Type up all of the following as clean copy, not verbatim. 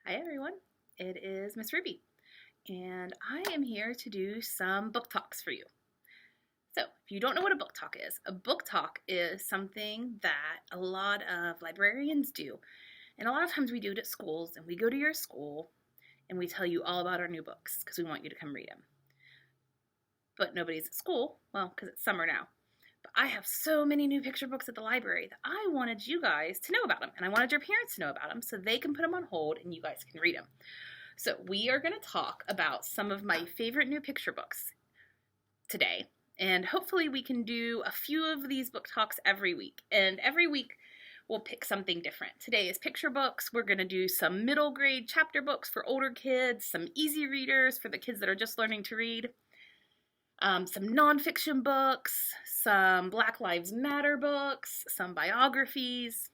Hi everyone, it is Miss Ruby, and I am here to do some book talks for you. So, if you don't know what a book talk is something that a lot of librarians do. And a lot of times we do it at schools, and we go to your school and we tell you all about our new books because we want you to come read them. But nobody's at school, well, because it's summer now. But I have so many new picture books at the library that I wanted you guys to know about them, and I wanted your parents to know about them so they can put them on hold and you guys can read them. So we are going to talk about some of my favorite new picture books today, and hopefully we can do a few of these book talks every week, and every week we'll pick something different. Today is picture books. We're going to do some middle grade chapter books for older kids, some easy readers for the kids that are just learning to read, some nonfiction books, some Black Lives Matter books, some biographies.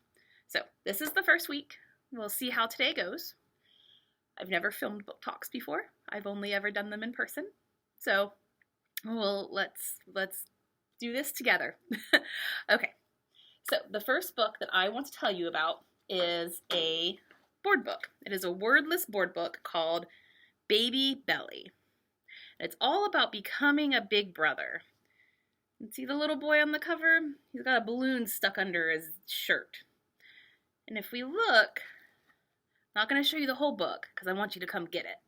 So this is the first week. We'll see how today goes. I've never filmed book talks before. I've only ever done them in person. So let's do this together. Okay. So the first book that I want to tell you about is a board book. It is a wordless board book called Baby Belly. It's all about becoming a big brother. And see the little boy on the cover? He's got a balloon stuck under his shirt. And if we look, I'm not going to show you the whole book because I want you to come get it.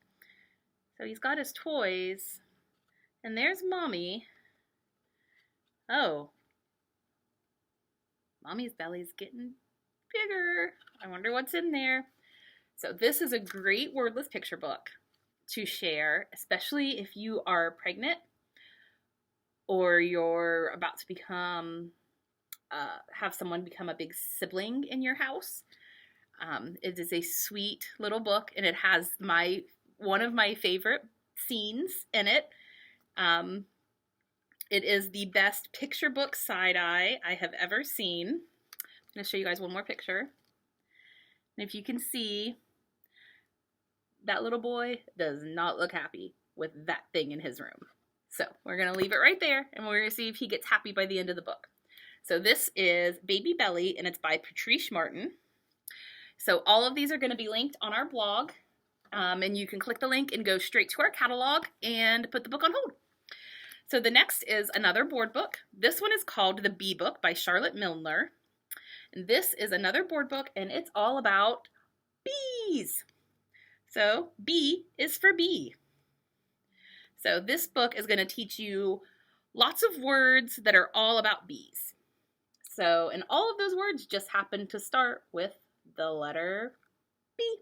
So he's got his toys, and there's Mommy. Oh, Mommy's belly's getting bigger. I wonder what's in there. So this is a great wordless picture book to share, especially if you are pregnant or you're about to become, have someone become a big sibling in your house. It is a sweet little book, and it has one of my favorite scenes in it. It is the best picture book side-eye I have ever seen. I'm going to show you guys one more picture. And if you can see, that little boy does not look happy with that thing in his room. So we're going to leave it right there, and we're going to see if he gets happy by the end of the book. So this is Baby Belly, and it's by Patricia Martin. So all of these are going to be linked on our blog, and you can click the link and go straight to our catalog and put the book on hold. So the next is another board book. This one is called The Bee Book by Charlotte Milner. And this is another board book, and it's all about bees. So B is for bee. So this book is going to teach you lots of words that are all about bees. So, and all of those words just happen to start with the letter B.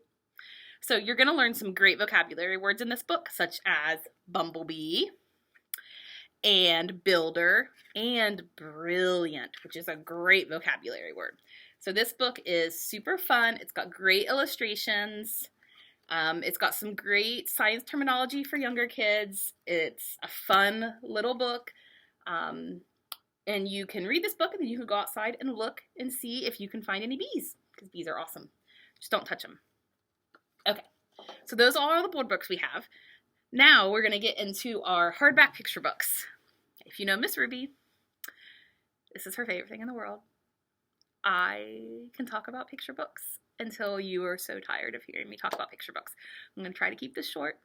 So you're going to learn some great vocabulary words in this book, such as bumblebee, and builder, and brilliant, which is a great vocabulary word. So this book is super fun. It's got great illustrations. It's got some great science terminology for younger kids. It's a fun little book. And you can read this book, and then you can go outside and look and see if you can find any bees, because bees are awesome. Just don't touch them. Okay, so those are all the board books we have. Now we're going to get into our hardback picture books. If you know Miss Ruby, this is her favorite thing in the world. I can talk about picture books until you are so tired of hearing me talk about picture books. I'm going to try to keep this short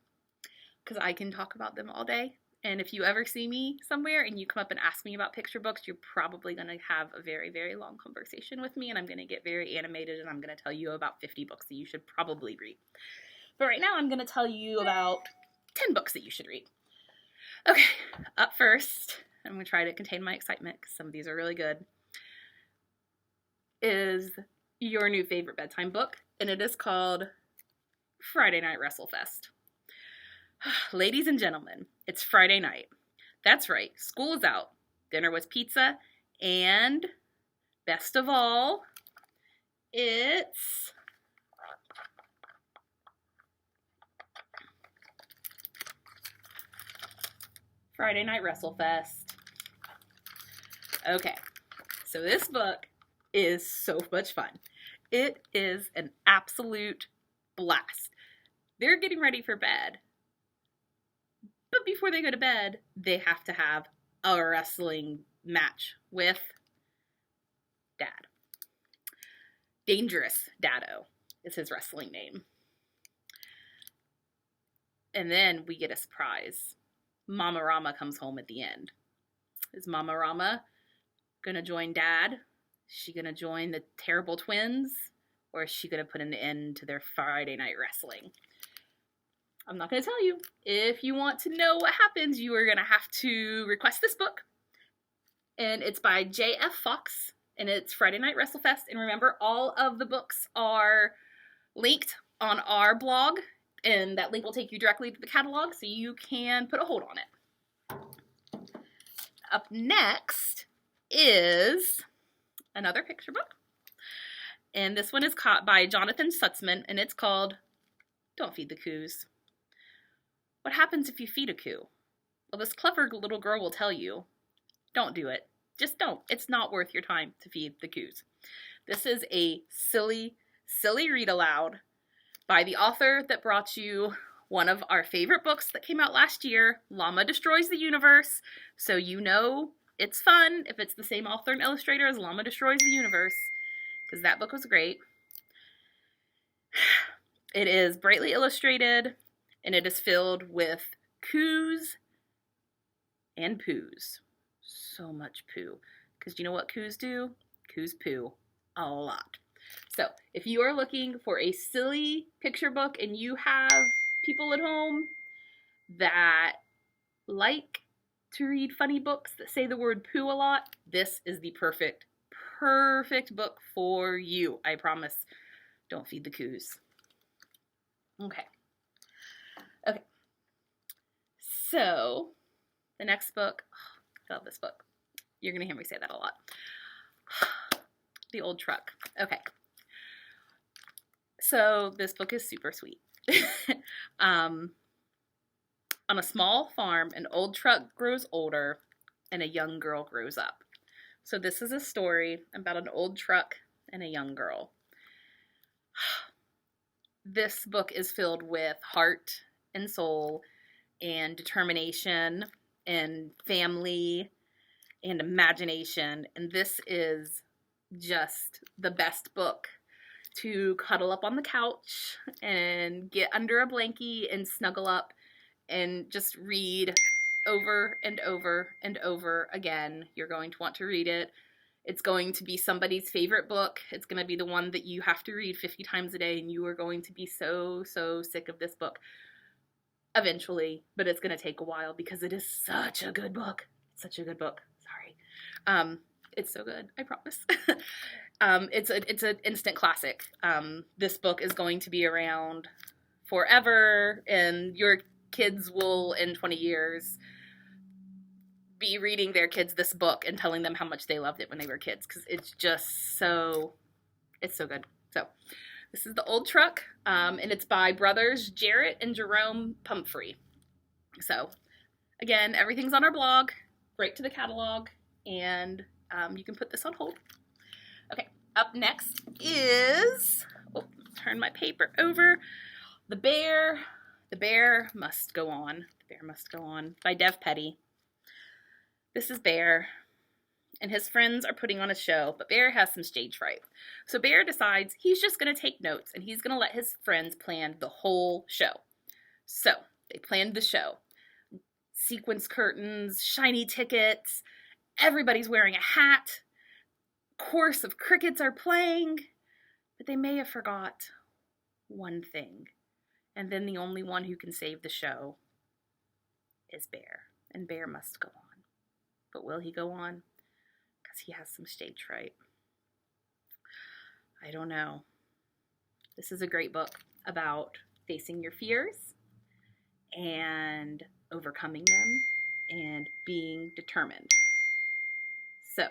because I can talk about them all day. And if you ever see me somewhere and you come up and ask me about picture books, you're probably going to have a very, very long conversation with me, and I'm going to get very animated, and I'm going to tell you about 50 books that you should probably read. But right now I'm going to tell you about 10 books that you should read. Okay, up first, I'm going to try to contain my excitement because some of these are really good, is your new favorite bedtime book, and it is called Friday Night Wrestlefest. Ladies and gentlemen, it's Friday night. That's right, school is out. Dinner was pizza, and best of all, it's Friday Night Wrestlefest. Okay, so this book is so much fun. It is an absolute blast. They're getting ready for bed, but before they go to bed, they have to have a wrestling match with Dad. Dangerous Dado is his wrestling name. And then we get a surprise. Mama Rama comes home at the end. Is Mama Rama gonna join Dad? Is she gonna join the terrible twins? Or is she gonna put an end to their Friday night wrestling? I'm not gonna tell you. If you want to know what happens, you are gonna have to request this book. And it's by J.F. Fox, and it's Friday Night Wrestlefest. And remember, all of the books are linked on our blog, and that link will take you directly to the catalog, so you can put a hold on it. Up next is another picture book, and this one is caught by Jonathan Stutzman, and it's called Don't Feed the Coos. What happens if you feed a coo? Well, this clever little girl will tell you, don't do it. Just don't. It's not worth your time to feed the coos. This is a silly, silly read aloud by the author that brought you one of our favorite books that came out last year, Llama Destroys the Universe. So you know it's fun if it's the same author and illustrator as Llama Destroys the Universe, because that book was great. It is brightly illustrated, and it is filled with coos and poos. So much poo. Because you know what coos do? Coos poo a lot. So if you are looking for a silly picture book and you have people at home that like to read funny books that say the word poo a lot, this is the perfect book for you. I promise. Don't feed the coos. Okay. So the next book, I love this book. You're going to hear me say that a lot. The Old Truck. Okay. So this book is super sweet. On a small farm, an old truck grows older and a young girl grows up. So this is a story about an old truck and a young girl. This book is filled with heart and soul and determination and family and imagination, and this is just the best book to cuddle up on the couch and get under a blankie and snuggle up and just read over and over and over again. You're going to want to read it. It's going to be somebody's favorite book. It's going to be the one that you have to read 50 times a day, and you are going to be so sick of this book eventually, but it's going to take a while because it is such a good book. Such a good book. Sorry. It's so good. I promise. It's an instant classic. This book is going to be around forever, and your kids will, in 20 years, be reading their kids this book and telling them how much they loved it when they were kids, because it's just so good. So this is The Old Truck, and it's by brothers Jarrett and Jerome Pumphrey. So again, everything's on our blog, right to the catalog, and you can put this on hold. Okay, up next is, turn my paper over, The Bear Must Go On. The Bear Must Go On by Dev Petty. This is Bear, and his friends are putting on a show, but Bear has some stage fright. So Bear decides he's just going to take notes, and he's going to let his friends plan the whole show. So they planned the show. Sequins curtains, shiny tickets, everybody's wearing a hat, chorus of crickets are playing, but they may have forgot one thing. And then the only one who can save the show is Bear, and Bear must go on. But will he go on? Because he has some stage fright. I don't know. This is a great book about facing your fears and overcoming them and being determined. So,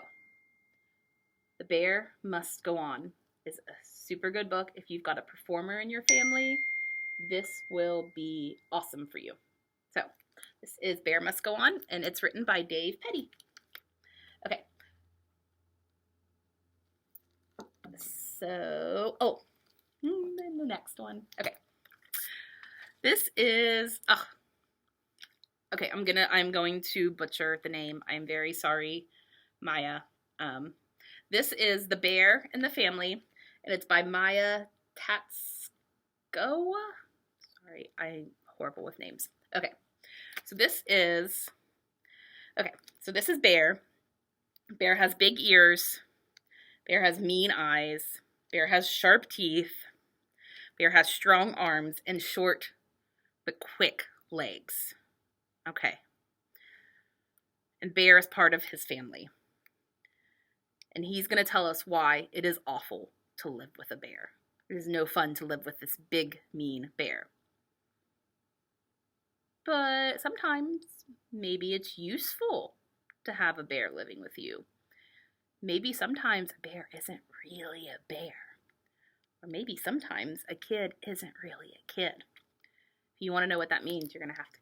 The Bear Must Go On is a super good book. If you've got a performer in your family, this will be awesome for you. So, this is Bear Must Go On, and it's written by Dave Petty. Okay. So, then the next one. Okay. This is, okay, I'm going to butcher the name. I'm very sorry, Maya. This is The Bear and the Family, and it's by Maya Tatsukawa. Sorry, I horrible with names. Okay, so this is Bear. Bear has big ears. Bear has mean eyes. Bear has sharp teeth. Bear has strong arms and short but quick legs. Okay. And Bear is part of his family. And he's going to tell us why it is awful to live with a bear. It is no fun to live with this big, mean bear. But sometimes maybe it's useful to have a bear living with you. Maybe sometimes a bear isn't really a bear. Or maybe sometimes a kid isn't really a kid. If you want to know what that means, you're going to have to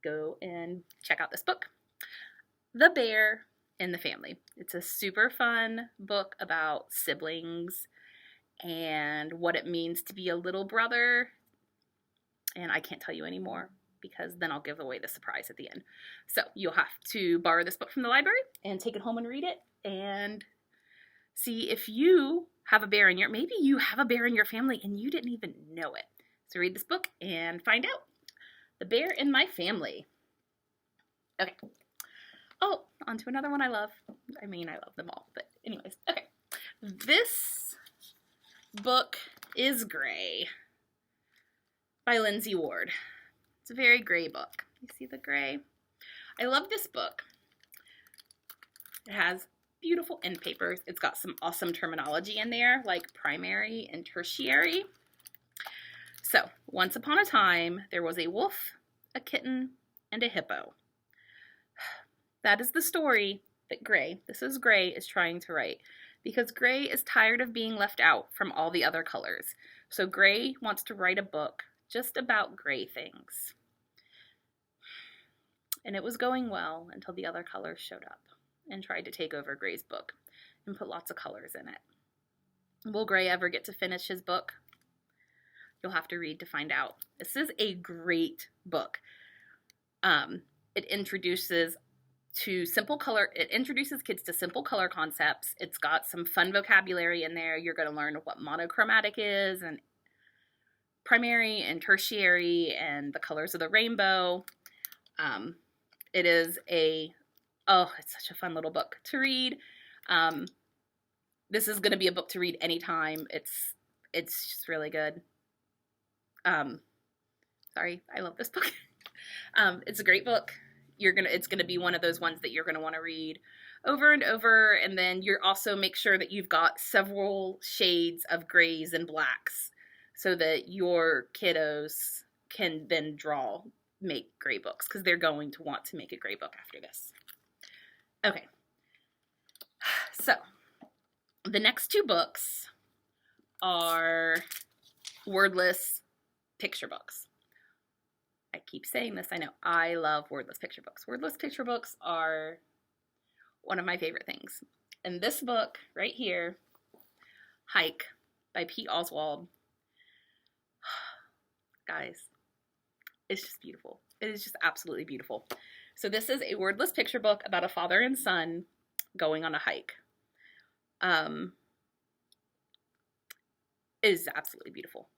go and check out this book, The Bear in the Family. It's a super fun book about siblings and what it means to be a little brother. And I can't tell you any more because then I'll give away the surprise at the end. So you'll have to borrow this book from the library and take it home and read it and see if you have a bear in your, maybe you have a bear in your family and you didn't even know it. So read this book and find out. The Bear in My Family. Okay. Oh, on to another one I love. I mean, I love them all, but anyways, okay. This book is Gray by Lindsay Ward. It's a very gray book. You see the gray? I love this book. It has beautiful end papers. It's got some awesome terminology in there, like primary and tertiary. So, once upon a time, there was a wolf, a kitten, and a hippo. That is the story that Gray, this is Gray, is trying to write. Because Gray is tired of being left out from all the other colors. So Gray wants to write a book just about gray things. And it was going well until the other colors showed up and tried to take over Gray's book and put lots of colors in it. Will Gray ever get to finish his book? You'll have to read to find out. This is a great book. It introduces kids to simple color concepts. It's got some fun vocabulary in there. You're going to learn what monochromatic is and primary and tertiary and the colors of the rainbow. It's such a fun little book to read. This is going to be a book to read anytime. It's just really good. Sorry, I love this book. It's a great book. It's gonna be one of those ones that you're gonna want to read over and over, and then you're also make sure that you've got several shades of grays and blacks so that your kiddos can then make gray books, because they're going to want to make a gray book after this. Okay, so the next two books are wordless picture books. I keep saying this, I know. I love wordless picture books. Wordless picture books are one of my favorite things. And this book right here, Hike by Pete Oswald, guys, it's just beautiful. It is just absolutely beautiful. So this is a wordless picture book about a father and son going on a hike. It is absolutely beautiful.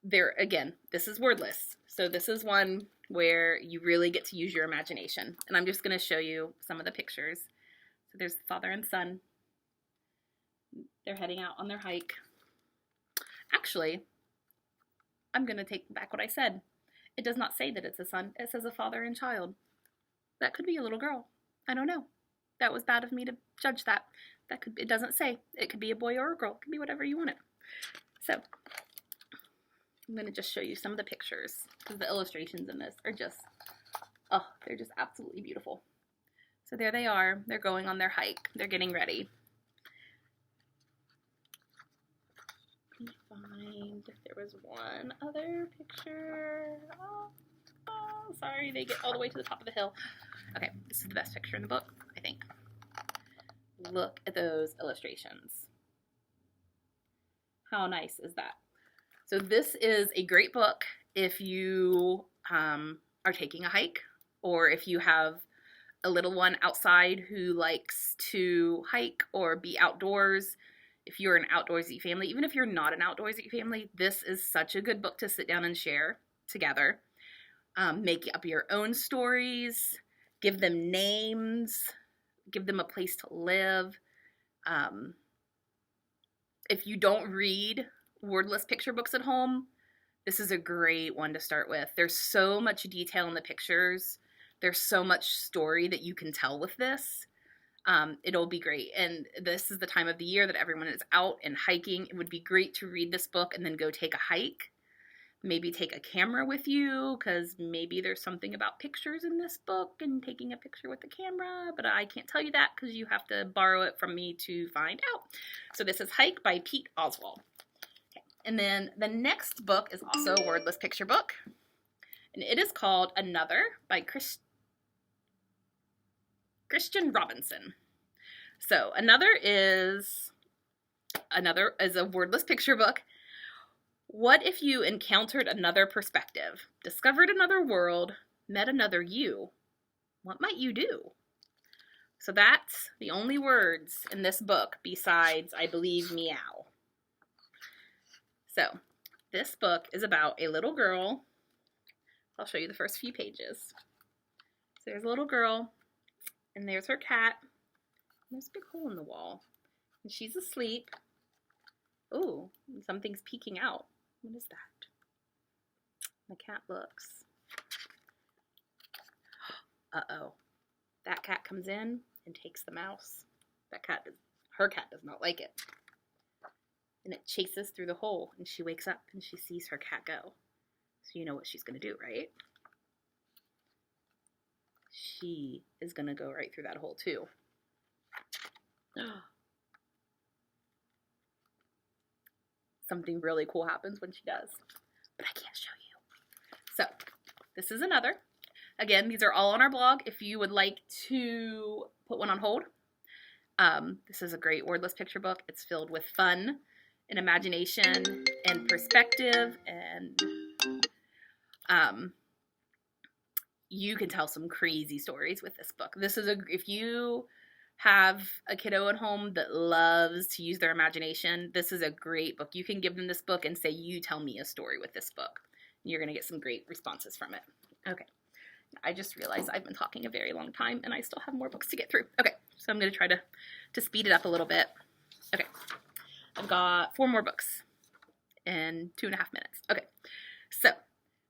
This is wordless. So this is one where you really get to use your imagination. And I'm just going to show you some of the pictures. So there's the father and son. They're heading out on their hike. Actually, I'm going to take back what I said. It does not say that it's a son. It says a father and child. That could be a little girl. I don't know. That was bad of me to judge that. It doesn't say. It could be a boy or a girl. It could be whatever you want it. So I'm going to just show you some of the pictures because the illustrations in this are just, they're just absolutely beautiful. So there they are. They're going on their hike. They're getting ready. Let me find if there was one other picture. Oh, sorry. They get all the way to the top of the hill. Okay, this is the best picture in the book, I think. Look at those illustrations. How nice is that? So this is a great book if you are taking a hike, or if you have a little one outside who likes to hike or be outdoors. If you're an outdoorsy family, even if you're not an outdoorsy family, this is such a good book to sit down and share together. Make up your own stories, give them names, give them a place to live. If you don't read wordless picture books at home, this is a great one to start with. There's so much detail in the pictures. There's so much story that you can tell with this. It'll be great. And this is the time of the year that everyone is out and hiking. It would be great to read this book and then go take a hike. Maybe take a camera with you, because maybe there's something about pictures in this book and taking a picture with the camera, but I can't tell you that because you have to borrow it from me to find out. So this is Hike by Pete Oswald. Okay. And then the next book is also a wordless picture book, and it is called Another by Christian Robinson. So Another is a wordless picture book. What if you encountered another perspective, discovered another world, met another you? What might you do? So that's the only words in this book besides, I believe, meow. So this book is about a little girl. I'll show you the first few pages. So there's a little girl, and there's her cat. And there's a big hole in the wall. And she's asleep. Ooh, something's peeking out. What is that? The cat looks. Uh-oh. That cat comes in and takes the mouse. Her cat does not like it. And it chases through the hole, and she wakes up and she sees her cat go. So you know what she's going to do, right? She is going to go right through that hole too. Something really cool happens when she does, but I can't show you. So this is Another. Again, these are all on our blog if you would like to put one on hold. This is a great wordless picture book. It's filled with fun and imagination and perspective, and you can tell some crazy stories with this book. If you have a kiddo at home that loves to use their imagination, this is a great book. You can give them this book and say, you tell me a story with this book. You're going to get some great responses from it. Okay. I just realized I've been talking a very long time and I still have more books to get through. Okay. So I'm going to try to speed it up a little bit. Okay. I've got 4 more books in 2.5 minutes. Okay. So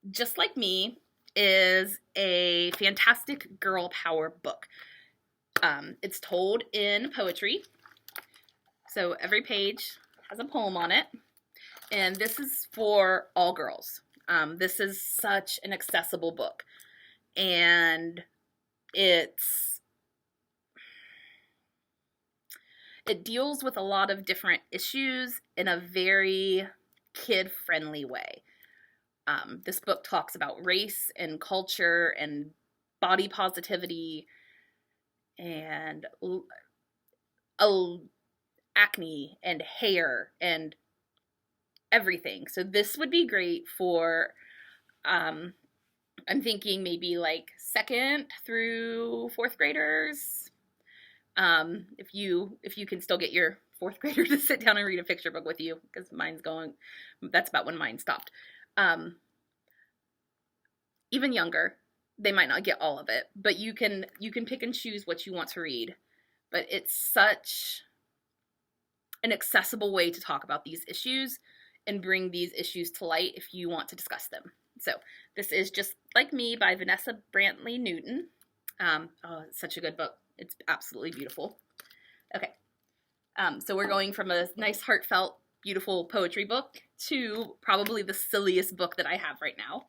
Just Like Me is a fantastic girl power book. It's told in poetry. So every page has a poem on it. And this is for all girls. This is such an accessible book. And it deals with a lot of different issues in a very kid-friendly way. This book talks about race and culture and body positivity and acne and hair and everything. So this would be great for, I'm thinking maybe like 2nd through 4th graders. If you can still get your 4th grader to sit down and read a picture book with you, because that's about when mine stopped. Even younger, they might not get all of it, but you can pick and choose what you want to read. But it's such an accessible way to talk about these issues and bring these issues to light if you want to discuss them. So this is Just Like Me by Vanessa Brantley-Newton. It's such a good book. It's absolutely beautiful. Okay. So we're going from a nice, heartfelt, beautiful poetry book to probably the silliest book that I have right now.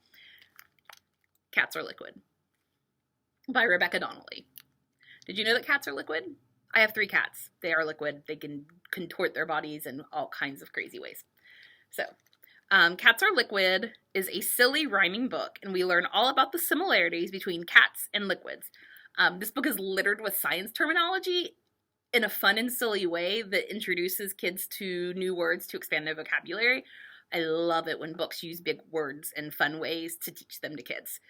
Cats Are Liquid by Rebecca Donnelly. Did you know that cats are liquid? I have 3 cats. They are liquid. They can contort their bodies in all kinds of crazy ways. So, Cats Are Liquid is a silly rhyming book, and we learn all about the similarities between cats and liquids. This book is littered with science terminology in a fun and silly way that introduces kids to new words to expand their vocabulary. I love it when books use big words and fun ways to teach them to kids.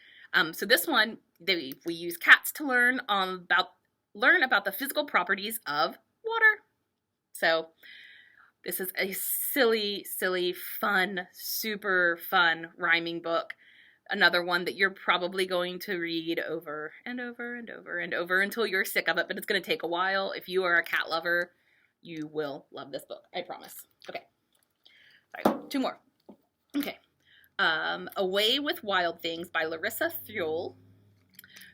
So this one, we use cats to learn about the physical properties of water. So this is a silly, silly, fun, super fun rhyming book. another one that you're probably going to read over and over and over and over until you're sick of it, but it's going to take a while. If you are a cat lover, you will love this book. I promise. Okay. All right, 2 more. Okay. Away with Wild Things by Larissa Theule.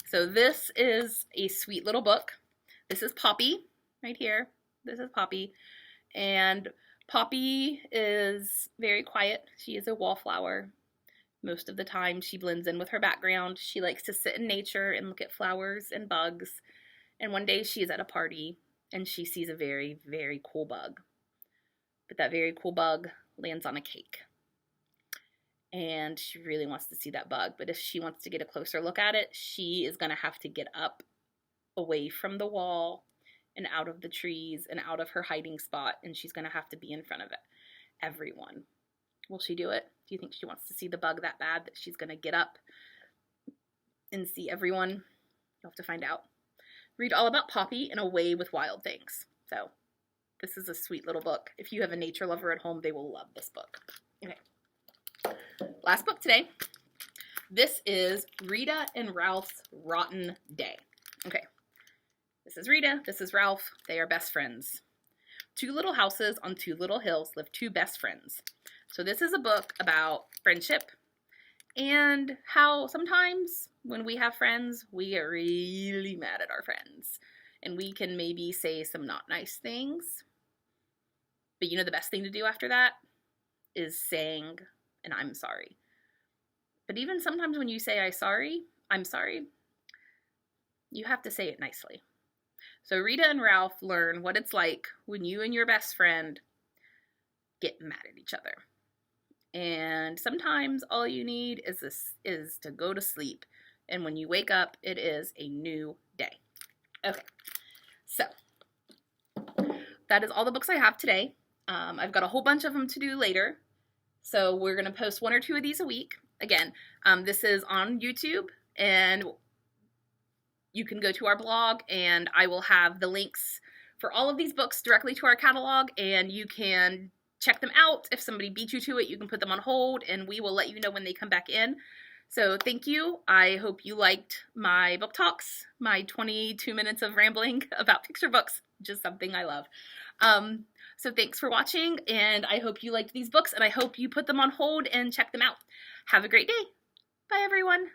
So this is a sweet little book. This is Poppy right here. This is Poppy. And Poppy is very quiet. She is a wallflower. Most of the time she blends in with her background. She likes to sit in nature and look at flowers and bugs. And one day she is at a party and she sees a very, very cool bug. But that very cool bug lands on a cake. And she really wants to see that bug. But if she wants to get a closer look at it, she is going to have to get up away from the wall and out of the trees and out of her hiding spot. And she's going to have to be in front of everyone. Will she do it? Do you think she wants to see the bug that bad that she's going to get up and see everyone? You'll have to find out. Read all about Poppy and Away with Wild Things. So this is a sweet little book. If you have a nature lover at home, they will love this book. Okay. Last book today. This is Rita and Ralph's Rotten Day. Okay. This is Rita. This is Ralph. They are best friends. 2 little houses on 2 little hills live 2 best friends. So this is a book about friendship and how sometimes when we have friends, we get really mad at our friends. And we can maybe say some not nice things. But you know the best thing to do after that is saying an I'm sorry. But even sometimes when you say I'm sorry, you have to say it nicely. So Rita and Ralph learn what it's like when you and your best friend get mad at each other. And sometimes all you need is to go to sleep. And when you wake up, it is a new day. Okay, so that is all the books I have today. I've got a whole bunch of them to do later. So we're going to post 1 or 2 of these a week. Again, this is on YouTube, and you can go to our blog, and I will have the links for all of these books directly to our catalog, and you can check them out. If somebody beat you to it, you can put them on hold, and we will let you know when they come back in. So thank you. I hope you liked my book talks, my 22 minutes of rambling about picture books, just something I love. So thanks for watching, and I hope you liked these books, and I hope you put them on hold and check them out. Have a great day. Bye, everyone.